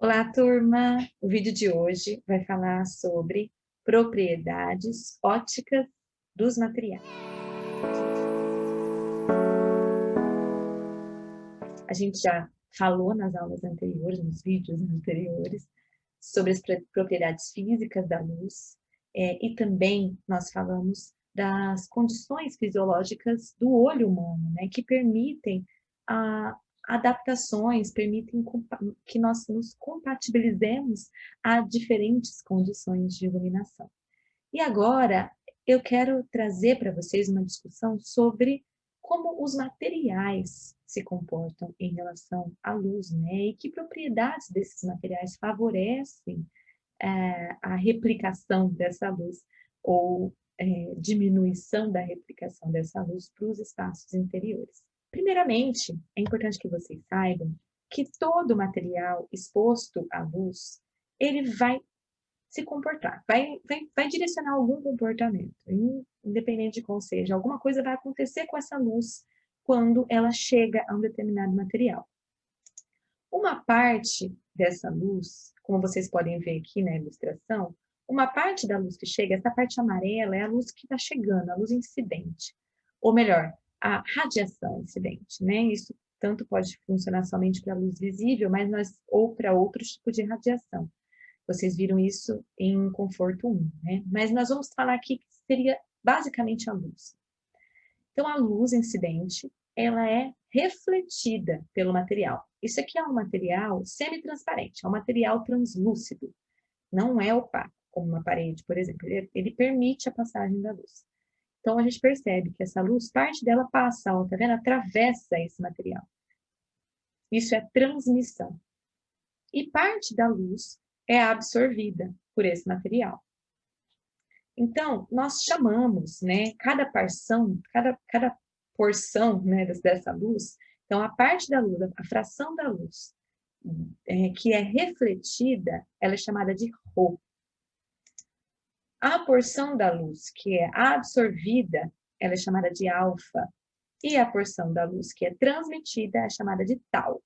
Olá, turma! O vídeo de hoje vai falar sobre propriedades ópticas dos materiais. A gente já falou nas aulas anteriores, nos vídeos anteriores, sobre as propriedades físicas da luz, e também nós falamos das condições fisiológicas do olho humano, né, que permitem adaptações, permitem que nós nos compatibilizemos a diferentes condições de iluminação. E agora eu quero trazer para vocês uma discussão sobre como os materiais se comportam em relação à luz, né? E que propriedades desses materiais favorecem a replicação dessa luz ou diminuição da replicação dessa luz para os espaços interiores. Primeiramente, é importante que vocês saibam que todo material exposto à luz, ele vai se comportar, vai direcionar algum comportamento, independente de qual seja. Alguma coisa vai acontecer com essa luz quando ela chega a um determinado material. Uma parte dessa luz, como vocês podem ver aqui na ilustração, uma parte da luz que chega, essa parte amarela, é a luz que está chegando, a luz incidente. Ou melhor, a radiação incidente, né? Isso tanto pode funcionar somente para a luz visível, ou para outros tipos de radiação. Vocês viram isso em conforto 1, né? Mas nós vamos falar aqui que seria basicamente a luz. Então, a luz incidente, ela é refletida pelo material. Isso aqui é um material semi-transparente, é um material translúcido. Não é opaco, como uma parede, por exemplo. Ele permite a passagem da luz. Então, a gente percebe que essa luz, parte dela passa, ó, tá vendo? Atravessa esse material. Isso é transmissão. E parte da luz é absorvida por esse material. Então, nós chamamos, né, cada porção, né, dessa luz, então a parte da luz, a fração da luz que é refletida, ela é chamada de Rho. A porção da luz que é absorvida, ela é chamada de alfa. E a porção da luz que é transmitida é chamada de tau.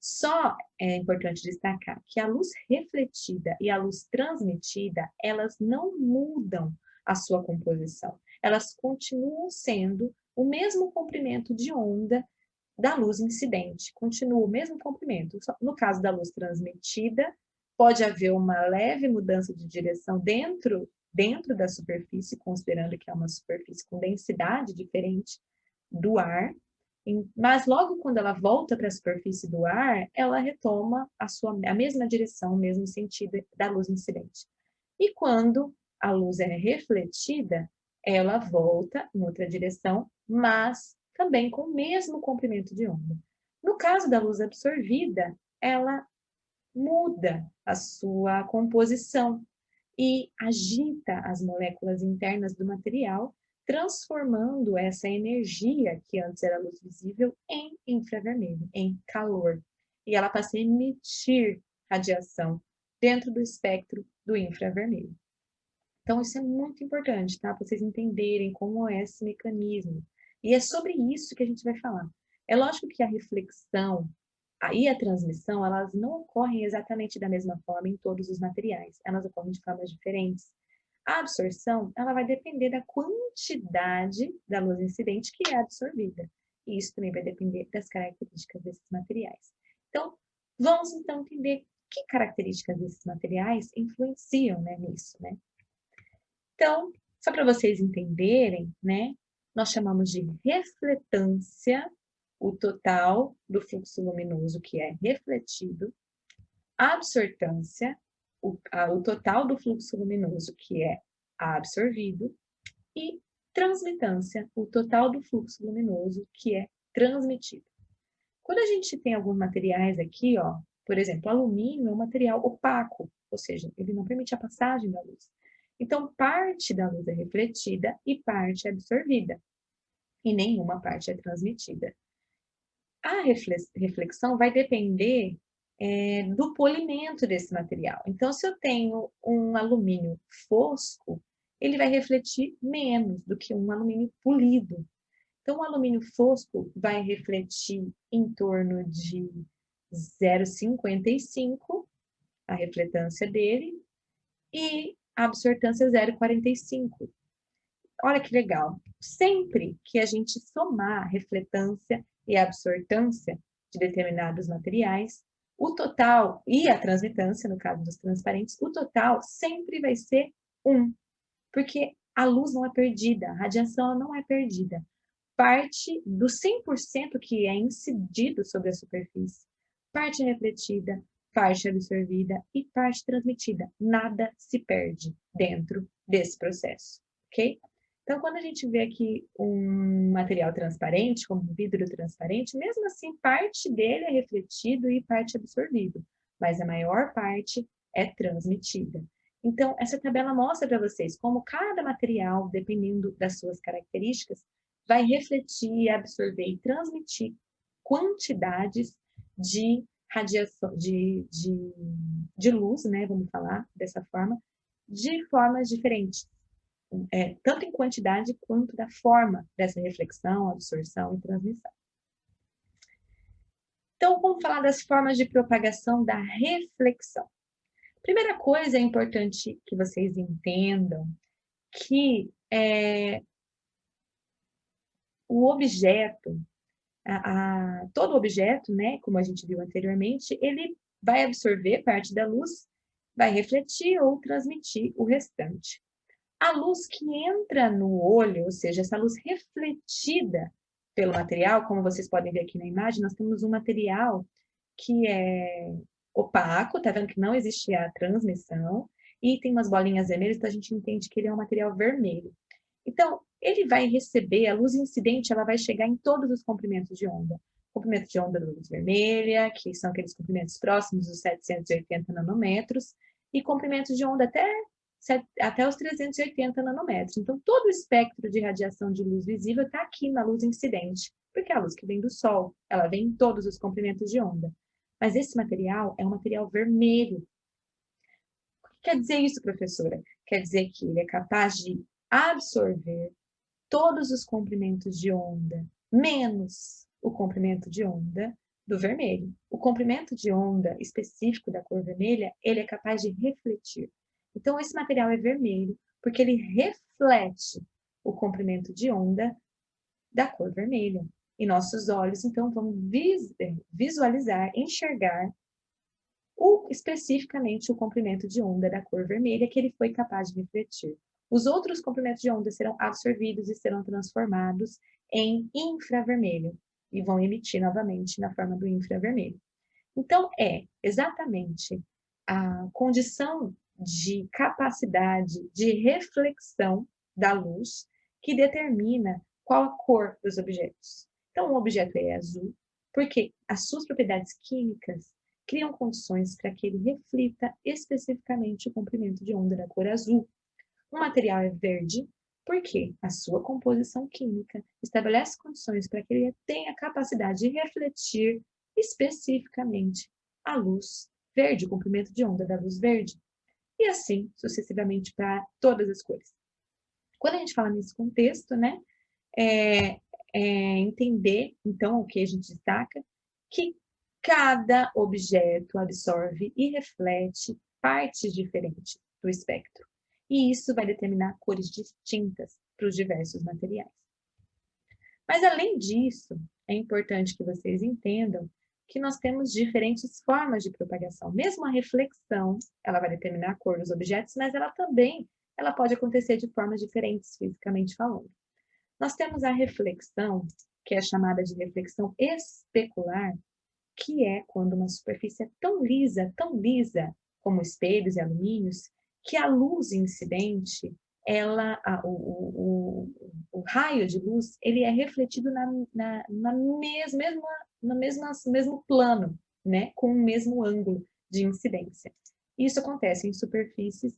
Só é importante destacar que a luz refletida e a luz transmitida, elas não mudam a sua composição. Elas continuam sendo o mesmo comprimento de onda da luz incidente. Continua o mesmo comprimento. No caso da luz transmitida, pode haver uma leve mudança de direção dentro da superfície, considerando que é uma superfície com densidade diferente do ar, mas logo quando ela volta para a superfície do ar, ela retoma a mesma direção, o mesmo sentido da luz incidente. E quando a luz é refletida, ela volta em outra direção, mas também com o mesmo comprimento de onda. No caso da luz absorvida, ela muda a sua composição e agita as moléculas internas do material, transformando essa energia, que antes era luz visível, em infravermelho, em calor. E ela passa a emitir radiação dentro do espectro do infravermelho. Então, isso é muito importante, tá? Para vocês entenderem como é esse mecanismo. E é sobre isso que a gente vai falar. É lógico que a reflexão e a transmissão, elas não ocorrem exatamente da mesma forma em todos os materiais. Elas ocorrem de formas diferentes. A absorção, ela vai depender da quantidade da luz incidente que é absorvida. E isso também vai depender das características desses materiais. Então, vamos então entender que características desses materiais influenciam, né, nisso, né? Então, só para vocês entenderem, né, nós chamamos de refletância o total do fluxo luminoso que é refletido, absortância, o total do fluxo luminoso que é absorvido, e transmitância, o total do fluxo luminoso que é transmitido. Quando a gente tem alguns materiais aqui, ó, por exemplo, alumínio é um material opaco, ou seja, ele não permite a passagem da luz. Então, parte da luz é refletida e parte é absorvida, e nenhuma parte é transmitida. A reflexão vai depender do polimento desse material. Então, se eu tenho um alumínio fosco, ele vai refletir menos do que um alumínio polido. Então, o alumínio fosco vai refletir em torno de 0,55 a refletância dele, e a absortância 0,45. Olha que legal. Sempre que a gente somar a refletância e a absortância de determinados materiais, o total, e a transmitância, no caso dos transparentes, o total sempre vai ser 1, porque a luz não é perdida, a radiação não é perdida. Parte do 100% que é incidido sobre a superfície, parte refletida, parte absorvida e parte transmitida. Nada se perde dentro desse processo, ok? Então, quando a gente vê aqui um material transparente, como um vidro transparente, mesmo assim, parte dele é refletido e parte absorvido, mas a maior parte é transmitida. Então, essa tabela mostra para vocês como cada material, dependendo das suas características, vai refletir, absorver e transmitir quantidades de radiação, de luz, né, vamos falar dessa forma, de formas diferentes. Tanto em quantidade quanto da forma dessa reflexão, absorção e transmissão. Então, vamos falar das formas de propagação da reflexão. Primeira coisa, é importante que vocês entendam que o objeto, todo objeto, né, como a gente viu anteriormente, ele vai absorver parte da luz, vai refletir ou transmitir o restante. A luz que entra no olho, ou seja, essa luz refletida pelo material, como vocês podem ver aqui na imagem, nós temos um material que é opaco, tá vendo que não existe a transmissão, e tem umas bolinhas vermelhas, então a gente entende que ele é um material vermelho. Então, ele vai receber, a luz incidente, ela vai chegar em todos os comprimentos de onda. Comprimento de onda da luz vermelha, que são aqueles comprimentos próximos dos 780 nanômetros, e comprimentos de onda até os 380 nanômetros. Então, todo o espectro de radiação de luz visível está aqui na luz incidente, porque a luz que vem do Sol, ela vem em todos os comprimentos de onda. Mas esse material é um material vermelho. O que quer dizer isso, professora? Quer dizer que ele é capaz de absorver todos os comprimentos de onda, menos o comprimento de onda do vermelho. O comprimento de onda específico da cor vermelha, ele é capaz de refletir. Então, esse material é vermelho porque ele reflete o comprimento de onda da cor vermelha. E nossos olhos, então, vão visualizar, enxergar especificamente o comprimento de onda da cor vermelha que ele foi capaz de refletir. Os outros comprimentos de onda serão absorvidos e serão transformados em infravermelho e vão emitir novamente na forma do infravermelho. Então, é exatamente a condição de capacidade de reflexão da luz que determina qual a cor dos objetos. Então, um objeto é azul porque as suas propriedades químicas criam condições para que ele reflita especificamente o comprimento de onda da cor azul. O material é verde porque a sua composição química estabelece condições para que ele tenha a capacidade de refletir especificamente a luz verde, o comprimento de onda da luz verde, e assim sucessivamente para todas as cores. Quando a gente fala nesse contexto, né, entender, então, o que a gente destaca, que cada objeto absorve e reflete partes diferentes do espectro. E isso vai determinar cores distintas para os diversos materiais. Mas, além disso, é importante que vocês entendam que nós temos diferentes formas de propagação. Mesmo a reflexão, ela vai determinar a cor dos objetos, mas ela pode acontecer de formas diferentes, fisicamente falando. Nós temos a reflexão, que é chamada de reflexão especular, que é quando uma superfície é tão lisa como espelhos e alumínios, que a luz incidente, o raio de luz, ele é refletido no mesmo plano, né, com o mesmo ângulo de incidência. Isso acontece em superfícies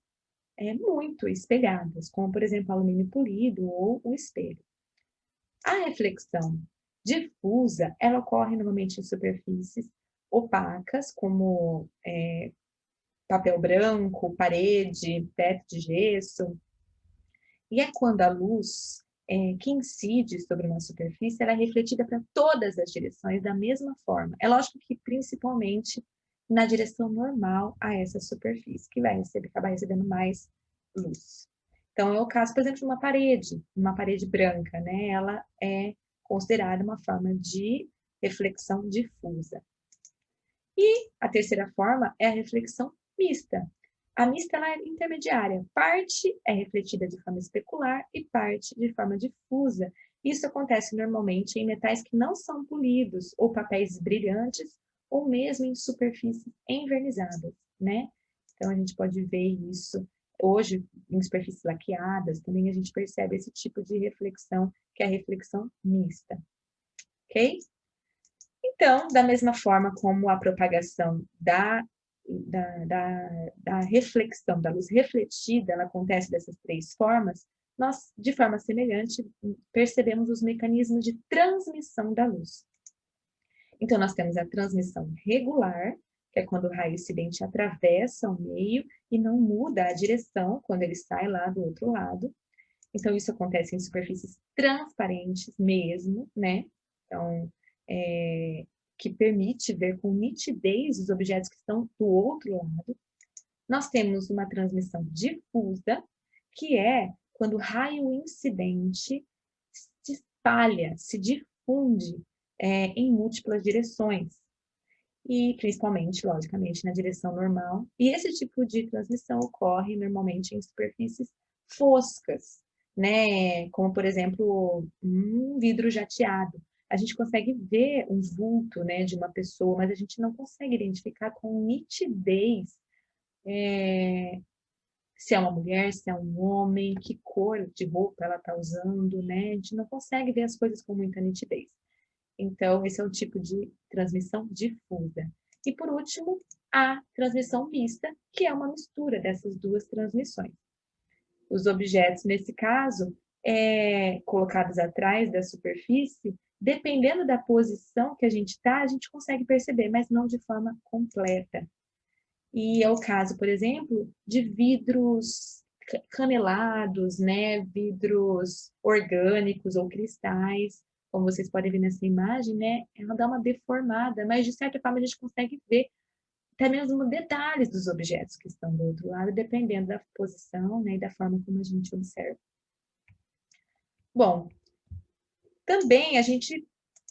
muito espelhadas, como, por exemplo, alumínio polido ou o espelho. A reflexão difusa, ela ocorre normalmente em superfícies opacas, como papel branco, parede, teto de gesso. E é quando a luz que incide sobre uma superfície, ela é refletida para todas as direções da mesma forma. É lógico que, principalmente, na direção normal a essa superfície, que vai acabar recebendo mais luz. Então, é o caso, por exemplo, de uma parede branca, né? Ela é considerada uma forma de reflexão difusa. E a terceira forma é a reflexão mista. A mista ela é intermediária. Parte é refletida de forma especular e parte de forma difusa. Isso acontece normalmente em metais que não são polidos, ou papéis brilhantes, ou mesmo em superfícies envernizadas, né? Então, a gente pode ver isso hoje em superfícies laqueadas, também a gente percebe esse tipo de reflexão, que é a reflexão mista, ok? Então, da mesma forma como a propagação da reflexão, da luz refletida, ela acontece dessas três formas, nós, de forma semelhante, percebemos os mecanismos de transmissão da luz. Então, nós temos a transmissão regular, que é quando o raio incidente atravessa o meio e não muda a direção quando ele sai lá do outro lado. Então, isso acontece em superfícies transparentes mesmo, né? Então, que permite ver com nitidez os objetos que estão do outro lado. Nós temos uma transmissão difusa, que é quando o raio incidente se espalha, se difunde em múltiplas direções. E principalmente, logicamente, na direção normal. E esse tipo de transmissão ocorre normalmente em superfícies foscas, né? Como, por exemplo, um vidro jateado. A gente consegue ver um vulto, né, de uma pessoa, mas a gente não consegue identificar com nitidez se é uma mulher, se é um homem, que cor de roupa ela está usando, né? A gente não consegue ver as coisas com muita nitidez. Então, esse é o tipo de transmissão difusa. E, por último, a transmissão mista, que é uma mistura dessas duas transmissões. Os objetos, nesse caso, colocados atrás da superfície, dependendo da posição que a gente está, a gente consegue perceber, mas não de forma completa. E é o caso, por exemplo, de vidros canelados, né? Vidros orgânicos ou cristais, como vocês podem ver nessa imagem, né? Ela dá uma deformada, mas de certa forma a gente consegue ver até mesmo detalhes dos objetos que estão do outro lado, dependendo da posição, né? E da forma como a gente observa. Bom, também a gente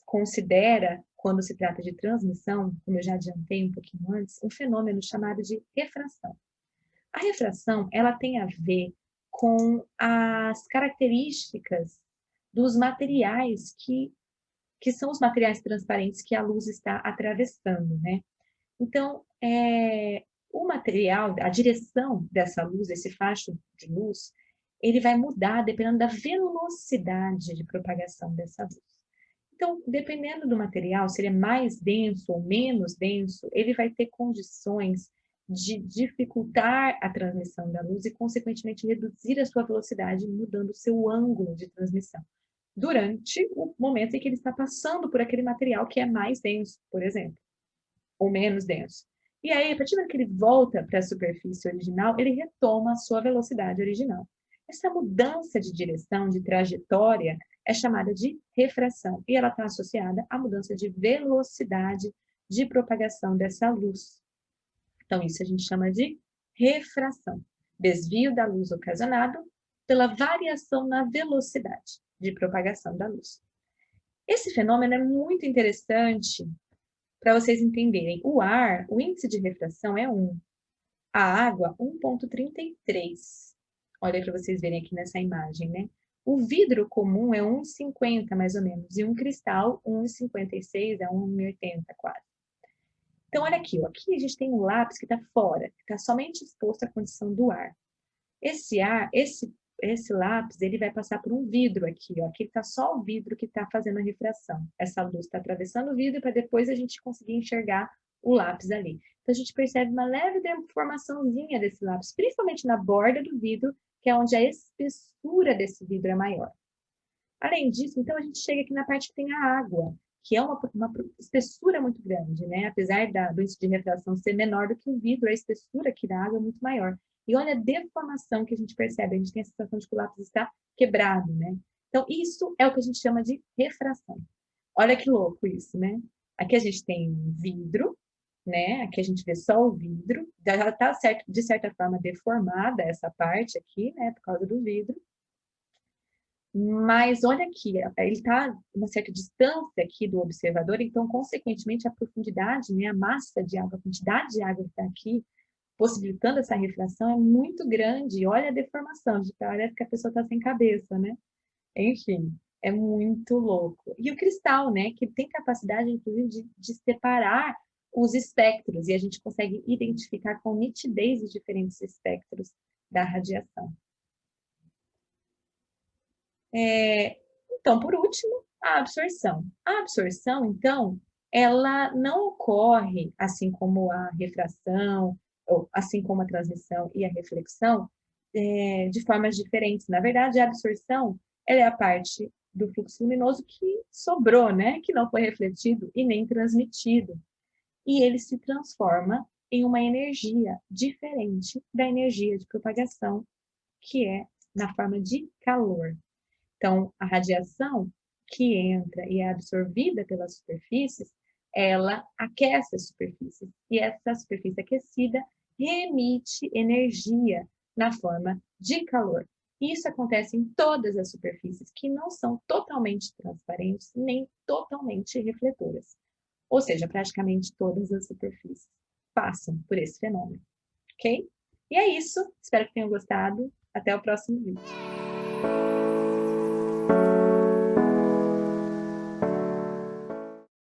considera, quando se trata de transmissão, como eu já adiantei um pouquinho antes, um fenômeno chamado de refração. A refração, ela tem a ver com as características dos materiais que são os materiais transparentes que a luz está atravessando, né? Então, o material, a direção dessa luz, esse facho de luz, ele vai mudar dependendo da velocidade de propagação dessa luz. Então, dependendo do material, se ele é mais denso ou menos denso, ele vai ter condições de dificultar a transmissão da luz e, consequentemente, reduzir a sua velocidade, mudando o seu ângulo de transmissão, durante o momento em que ele está passando por aquele material que é mais denso, por exemplo, ou menos denso. E aí, a partir do que ele volta para a superfície original, ele retoma a sua velocidade original. Essa mudança de direção, de trajetória, é chamada de refração, e ela está associada à mudança de velocidade de propagação dessa luz. Então, isso a gente chama de refração, desvio da luz ocasionado pela variação na velocidade de propagação da luz. Esse fenômeno é muito interessante para vocês entenderem. O ar, o índice de refração é 1, a água 1,33. Olha para vocês verem aqui nessa imagem, né? O vidro comum é 1,50 mais ou menos, e um cristal 1,56 a 1,80 quase. Então, olha aqui, ó, aqui a gente tem um lápis que está fora, que está somente exposto à condição do ar. Esse lápis, ele vai passar por um vidro aqui, ó. Aqui está só o vidro que está fazendo a refração. Essa luz está atravessando o vidro para depois a gente conseguir enxergar o lápis ali. Então, a gente percebe uma leve deformaçãozinha desse lápis, principalmente na borda do vidro, que é onde a espessura desse vidro é maior. Além disso, então, a gente chega aqui na parte que tem a água, que é uma espessura muito grande, né? Apesar do índice de refração ser menor do que o vidro, a espessura aqui da água é muito maior. E olha a deformação que a gente percebe, a gente tem a sensação de que o lápis está quebrado, né? Então, isso é o que a gente chama de refração. Olha que louco isso, né? Aqui a gente tem um vidro, né? Aqui a gente vê só o vidro, já está de certa forma deformada essa parte aqui, né? Por causa do vidro. Mas olha aqui, ele está uma certa distância aqui do observador, então, consequentemente, a profundidade, né, a massa de água, a quantidade de água que está aqui, possibilitando essa refração, é muito grande. Olha a deformação, parece que a pessoa está sem cabeça, né? Enfim, é muito louco. E o cristal, né, que tem capacidade, inclusive, de separar os espectros, e a gente consegue identificar com nitidez os diferentes espectros da radiação. Então, por último, a absorção. A absorção, então, ela não ocorre, assim como a refração, ou assim como a transmissão e a reflexão, de formas diferentes. Na verdade, a absorção, ela é a parte do fluxo luminoso que sobrou, né? Que não foi refletido e nem transmitido. E ele se transforma em uma energia diferente da energia de propagação, que é na forma de calor. Então, a radiação que entra e é absorvida pelas superfícies, ela aquece as superfícies. E essa superfície aquecida remite energia na forma de calor. Isso acontece em todas as superfícies que não são totalmente transparentes nem totalmente refletoras. Ou seja, praticamente todas as superfícies passam por esse fenômeno, ok? E é isso. Espero que tenham gostado. Até o próximo vídeo.